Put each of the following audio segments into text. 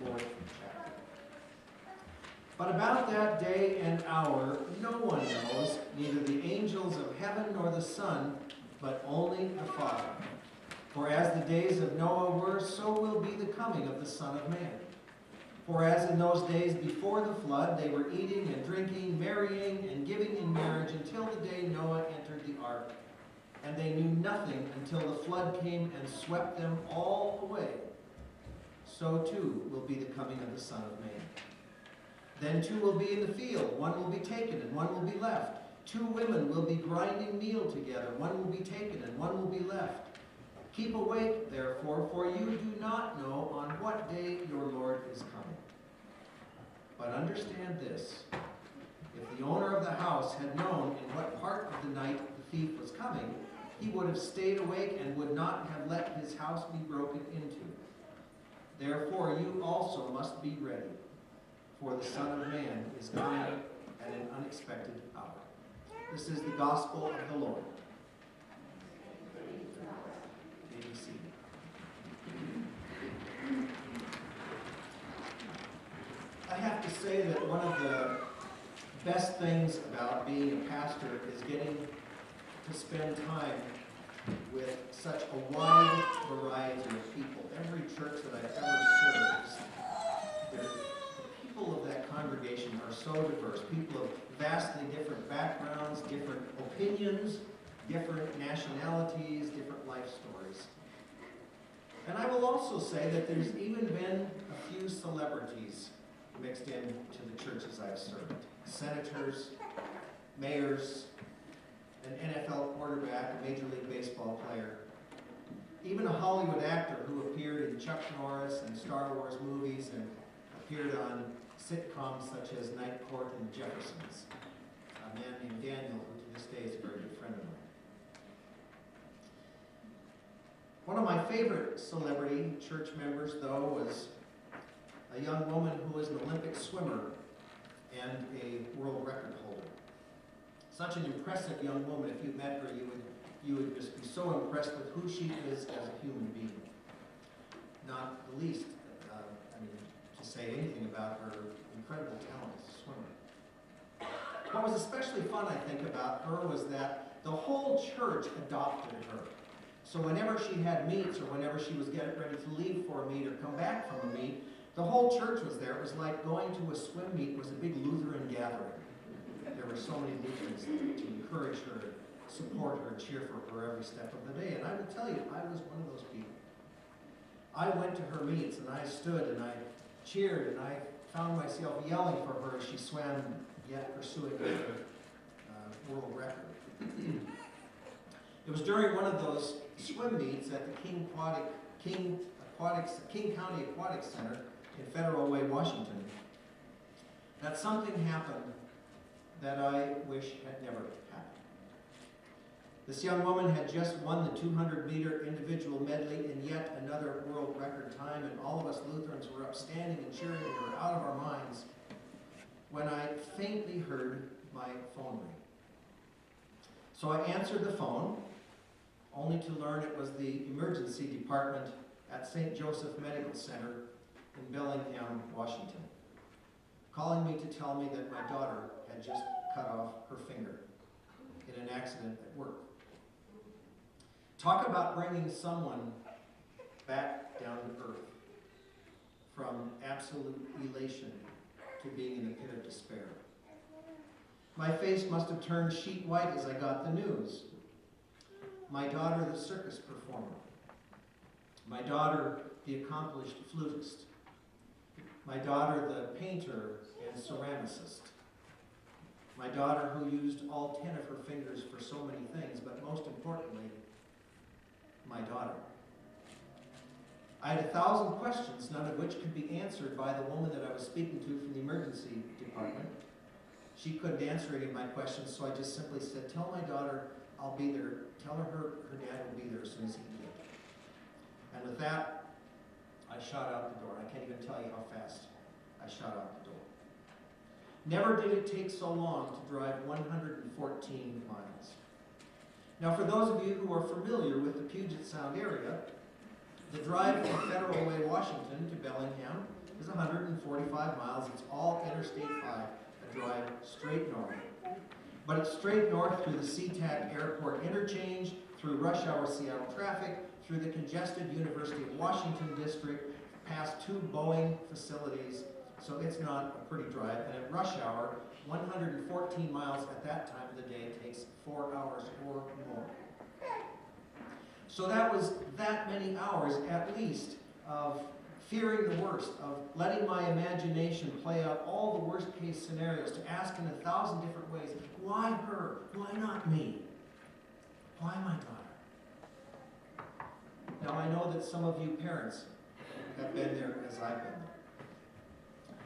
24th chapter. But about that day and hour no one knows, neither the angels of heaven nor the Son, but only the Father. For as the days of Noah were, so will be the coming of the Son of Man. For as in those days before the flood, they were eating and drinking, marrying and giving in marriage until the day Noah entered the ark. And they knew nothing until the flood came and swept them all away. So too will be the coming of the Son of Man. Then two will be in the field, one will be taken and one will be left. Two women will be grinding meal together, one will be taken and one will be left. Keep awake, therefore, for you do not know on what day your Lord is coming. But understand this, if the owner of the house had known in what part of the night the thief was coming, he would have stayed awake and would not have let his house be broken into. Therefore you also must be ready, for the Son of Man is coming at an unexpected hour. This is the gospel of the Lord. I have to say that one of the best things about being a pastor is getting to spend time with such a wide variety of people. Every church that I've ever served, the people of that congregation are so diverse. People of vastly different backgrounds, different opinions, different nationalities, different life stories. And I will also say that there's even been a few celebrities mixed into the churches I've served. Senators, mayors, an NFL quarterback, a Major League Baseball player, even a Hollywood actor who appeared in Chuck Norris and Star Wars movies and appeared on sitcoms such as Night Court and The Jeffersons. A man named Daniel, who to this day is a very good friend of mine. One of my favorite celebrity church members, though, was a young woman who was an Olympic swimmer and a world record holder. Such an impressive young woman. If you met her, you would just be so impressed with who she is as a human being. Not the least, to say anything about her incredible talent as a swimmer. What was especially fun, I think, about her was that the whole church adopted her. So whenever she had meets or whenever she was getting ready to leave for a meet or come back from a meet, the whole church was there. It was like going to a swim meet was a big Lutheran gathering. There were so many Lutherans to encourage her, support her, cheer for her every step of the day. And I will tell you, I was one of those people. I went to her meets and I stood and I cheered and I found myself yelling for her as she swam, yet pursuing her world record. It was during one of those swim meets at the King County Aquatic Center in Federal Way, Washington, that something happened that I wish had never happened. This young woman had just won the 200-meter individual medley in yet another world record time, and all of us Lutherans were up standing and cheering her out of our minds when I faintly heard my phone ring. So I answered the phone, only to learn it was the emergency department at St. Joseph Medical Center in Bellingham, Washington, calling me to tell me that my daughter had just cut off her finger in an accident at work. Talk about bringing someone back down to earth from absolute elation to being in a pit of despair. My face must have turned sheet white as I got the news. My daughter, the circus performer. My daughter, the accomplished flutist. My daughter, the painter and ceramicist. My daughter, who used all 10 of her fingers for so many things, but most importantly, my daughter. I had 1,000 questions, none of which could be answered by the woman that I was speaking to from the emergency department. She couldn't answer any of my questions, so I just simply said, tell my daughter I'll be there. Tell her her dad will be there as soon as he can get there. And with that, I shot out the door. I can't even tell you how fast I shot out the door. Never did it take so long to drive 114 miles. Now, for those of you who are familiar with the Puget Sound area, the drive from Federal Way, Washington to Bellingham is 100 145 miles. It's all Interstate 5, a drive straight north. But it's straight north through the SeaTac Airport interchange, through rush hour Seattle traffic, through the congested University of Washington district, past 2 Boeing facilities. So it's not a pretty drive. And at rush hour, 114 miles at that time of the day takes 4 hours or more. So that was that many hours at least of fearing the worst, of letting my imagination play out all the worst case scenarios, to ask in 1,000 different ways, why her? Why not me? Why my daughter? Now I know that some of you parents have been there as I've been there.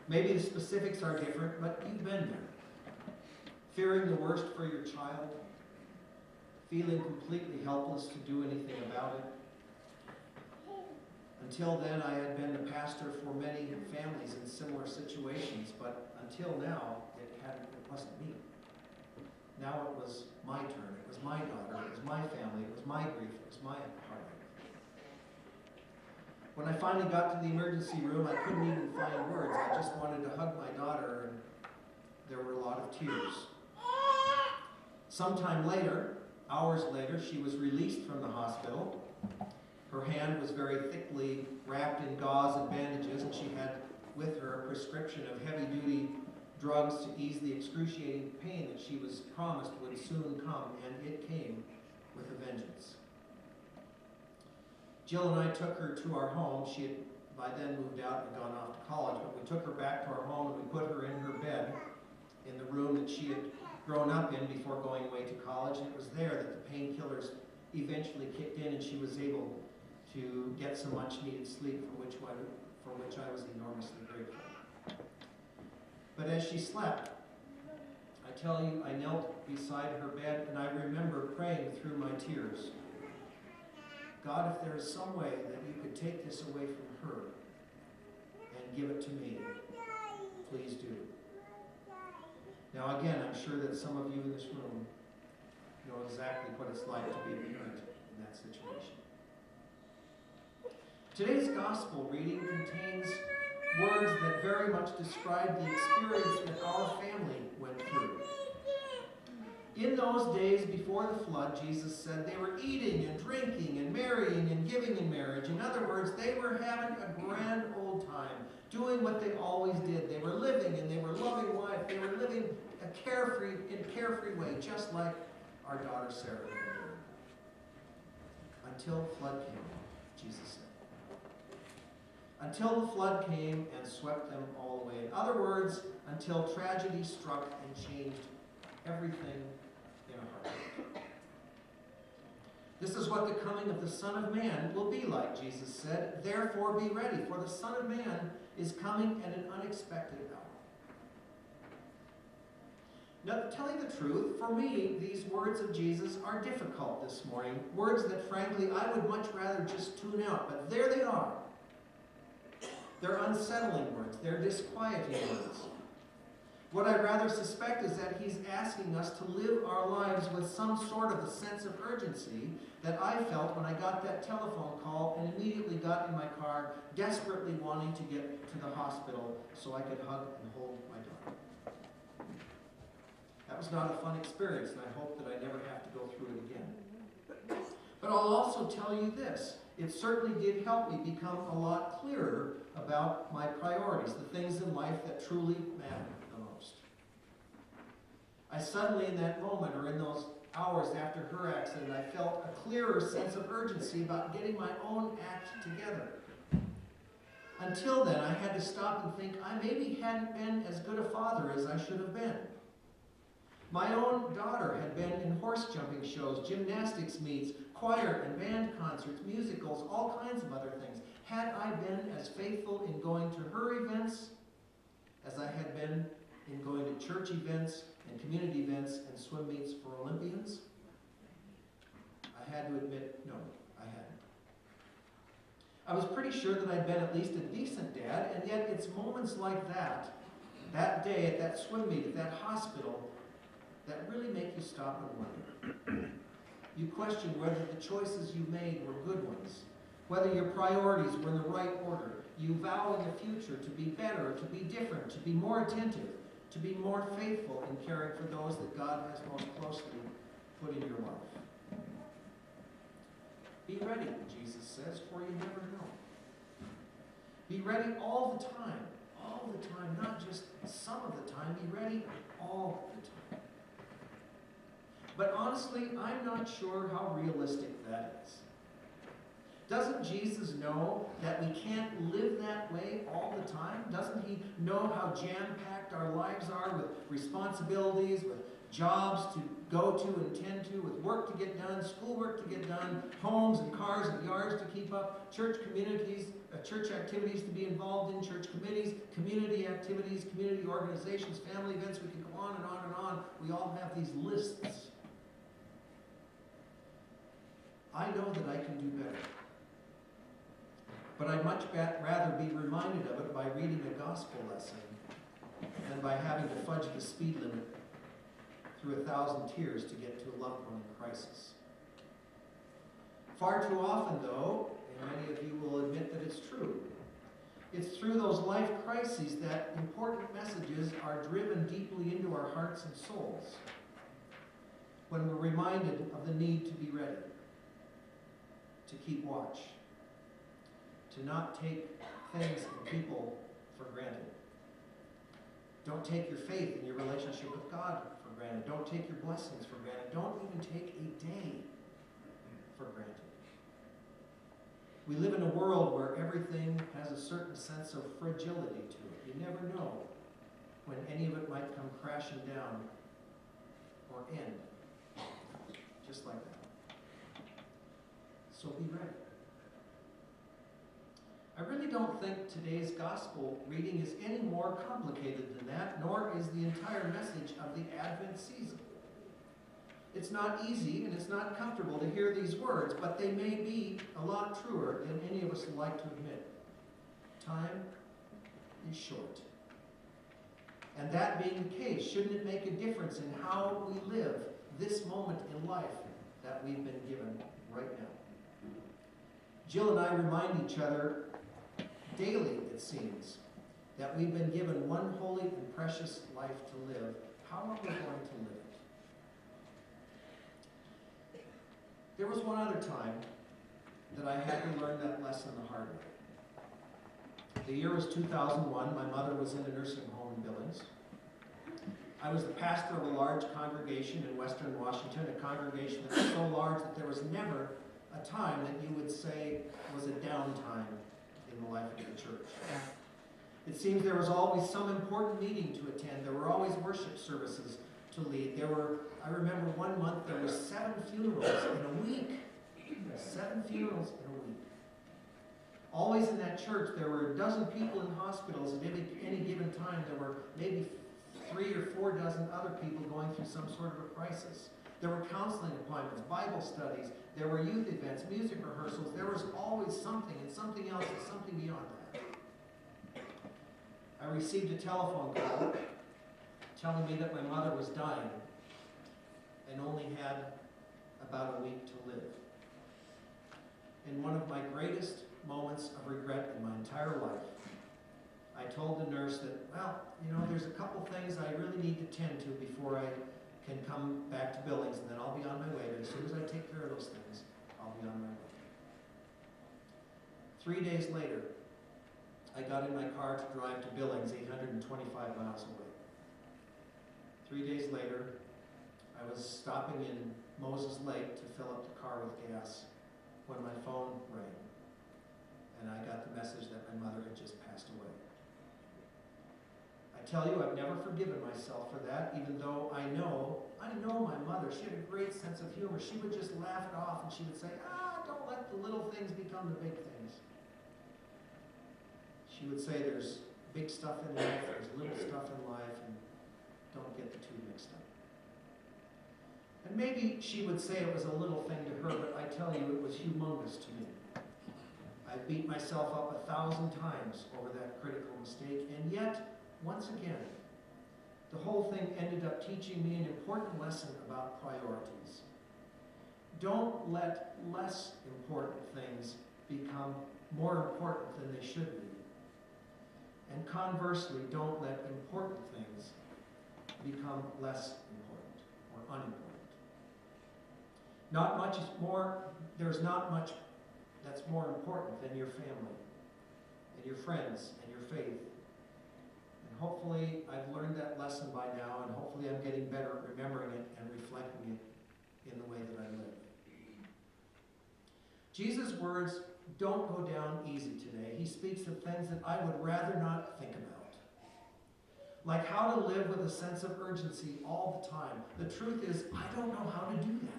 Maybe the specifics are different, but you've been there. Fearing the worst for your child, feeling completely helpless to do anything about it. Until then, I had been the pastor for many families in similar situations, but until now, it wasn't me. Now it was my turn. It was my daughter. It was my family. It was my grief. It was my heartache. When I finally got to the emergency room, I couldn't even find words. I just wanted to hug my daughter, and there were a lot of tears. Sometime later, hours later, she was released from the hospital. Her hand was very thickly wrapped in gauze and bandages, and she had with her a prescription of heavy-duty drugs to ease the excruciating pain that she was promised would soon come, and it came with a vengeance. Jill and I took her to our home. She had by then moved out and gone off to college, but we took her back to our home and we put her in her bed in the room that she had grown up in before going away to college, and it was there that the painkillers eventually kicked in and she was able to get some much-needed sleep, for which I was enormously grateful. But as she slept, I tell you, I knelt beside her bed and I remember praying through my tears, God, if there is some way that you could take this away from her and give it to me, please do. Now again, I'm sure that some of you in this room know exactly what it's like to be a parent in that situation. Today's gospel reading contains words that very much describe the experience that our family went through. In those days before the flood, Jesus said they were eating and drinking and marrying and giving in marriage. In other words, they were having a grand old time, doing what they always did. They were living and they were loving life. They were living in a carefree way, just like our daughter Sarah did. Until the flood came, Jesus said. Until the flood came and swept them all away. In other words, until tragedy struck and changed everything in a heartbeat. This is what the coming of the Son of Man will be like, Jesus said. Therefore be ready, for the Son of Man is coming at an unexpected hour. Now, to tell you the truth, for me, these words of Jesus are difficult this morning. Words that, frankly, I would much rather just tune out. But there they are. They're unsettling words. They're disquieting words. What I rather suspect is that he's asking us to live our lives with some sort of a sense of urgency that I felt when I got that telephone call and immediately got in my car, desperately wanting to get to the hospital so I could hug and hold my daughter. That was not a fun experience, and I hope that I never have to go through it again. But I'll also tell you this. It certainly did help me become a lot clearer about my priorities, the things in life that truly matter the most. I suddenly, in that moment, or in those hours after her accident, I felt a clearer sense of urgency about getting my own act together. Until then, I had to stop and think I maybe hadn't been as good a father as I should have been. My own daughter had been in horse jumping shows, gymnastics meets, choir and band concerts, musicals, all kinds of other things. Had I been as faithful in going to her events as I had been in going to church events and community events and swim meets for Olympians? I had to admit, no, I hadn't. I was pretty sure that I'd been at least a decent dad, and yet it's moments like that day at that swim meet, at that hospital, that really make you stop and wonder. You question whether the choices you made were good ones, whether your priorities were in the right order. you vow in the future to be better, to be different, to be more attentive, to be more faithful in caring for those that God has most closely put in your life. Be ready, Jesus says, for you never know. Be ready all the time, not just some of the time. Be ready all the time. But honestly, I'm not sure how realistic that is. Doesn't Jesus know that we can't live that way all the time? Doesn't he know how jam-packed our lives are with responsibilities, with jobs to go to and tend to, with work to get done, schoolwork to get done, homes and cars and yards to keep up, church communities, church activities to be involved in, church committees, community activities, community organizations, family events? We can go on and on and on. We all have these lists. I know that I can do better. But I'd much rather be reminded of it by reading a gospel lesson than by having to fudge the speed limit through 1,000 tears to get to a loved one in crisis. Far too often, though, and many of you will admit that it's true, it's through those life crises that important messages are driven deeply into our hearts and souls, when we're reminded of the need to be ready, to keep watch, to not take things and people for granted. Don't take your faith and your relationship with God for granted. Don't take your blessings for granted. Don't even take a day for granted. We live in a world where everything has a certain sense of fragility to it. You never know when any of it might come crashing down or end. Just like that. So be ready. I really don't think today's gospel reading is any more complicated than that, nor is the entire message of the Advent season. It's not easy and it's not comfortable to hear these words, but they may be a lot truer than any of us would like to admit. Time is short. And that being the case, shouldn't it make a difference in how we live this moment in life that we've been given right now? Jill and I remind each other daily, it seems, that we've been given one holy and precious life to live. How are we going to live it? There was one other time that I had to learn that lesson the hard way. The year was 2001. My mother was in a nursing home in Billings. I was the pastor of a large congregation in Western Washington, a congregation that was so large that there was never a time that you would say was a downtime in the life of the church. It seems there was always some important meeting to attend. There were always worship services to lead. I remember one month there were 7 funerals in a week. 7 funerals in a week. Always in that church, there were a dozen people in hospitals. At any given time, there were maybe 3 or 4 dozen other people going through some sort of a crisis. There were counseling appointments, Bible studies, there were youth events, music rehearsals. There was always something, and something else and something beyond that. I received a telephone call telling me that my mother was dying and only had about a week to live. In one of my greatest moments of regret in my entire life, I told the nurse that, there's a couple things I really need to tend to before I can come back to Billings, and then I'll be on my way. But as soon as I take care of those things, I'll be on my way. 3 days later, I got in my car to drive to Billings, 825 miles away. 3 days later, I was stopping in Moses Lake to fill up the car with gas when my phone rang, and I got the message that my mother had just passed away. I tell you, I've never forgiven myself for that, even though I know my mother. She had a great sense of humor. She would just laugh it off, and she would say, don't let the little things become the big things. She would say there's big stuff in life, there's little stuff in life, and don't get the two mixed up. And maybe she would say it was a little thing to her, but I tell you, it was humongous to me. I beat myself up 1,000 times over that critical mistake, and yet, once again, the whole thing ended up teaching me an important lesson about priorities. Don't let less important things become more important than they should be. And conversely, don't let important things become less important or unimportant. Not much is more, there's not much that's more important than your family and your friends and your faith. And hopefully I've learned that lesson by now, and hopefully I'm getting better at remembering it and reflecting it in the way that I live. Jesus' words don't go down easy today. He speaks of things that I would rather not think about. Like how to live with a sense of urgency all the time. The truth is, I don't know how to do that.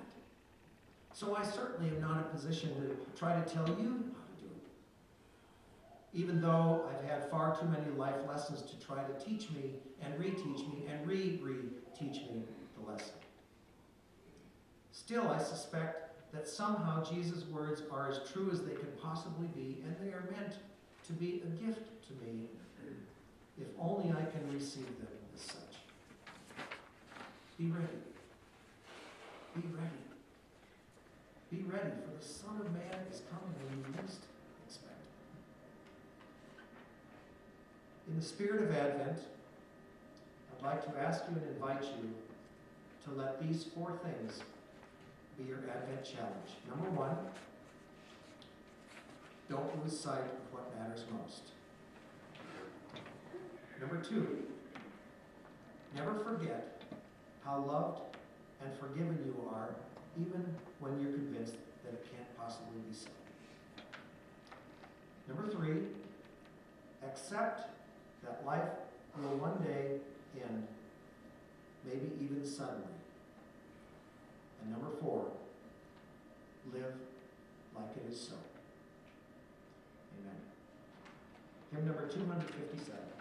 So I certainly am not in a position to try to tell you how to do it. Even though I've had far too many life lessons to try to teach me and reteach me and re-teach me the lesson. Still, I suspect that somehow Jesus' words are as true as they can possibly be, and they are meant to be a gift to me, if only I can receive them as such. Be ready. Be ready. Be ready, for the Son of Man is coming when you least expect it. In the spirit of Advent, I'd like to ask you and invite you to let these 4 things be your Advent challenge. Number 1, don't lose sight of what matters most. Number 2, never forget how loved and forgiven you are, even when you're convinced that it can't possibly be so. Number 3, accept that life will one day end, maybe even suddenly. And number 4, live like it is so. Amen. Hymn number 257.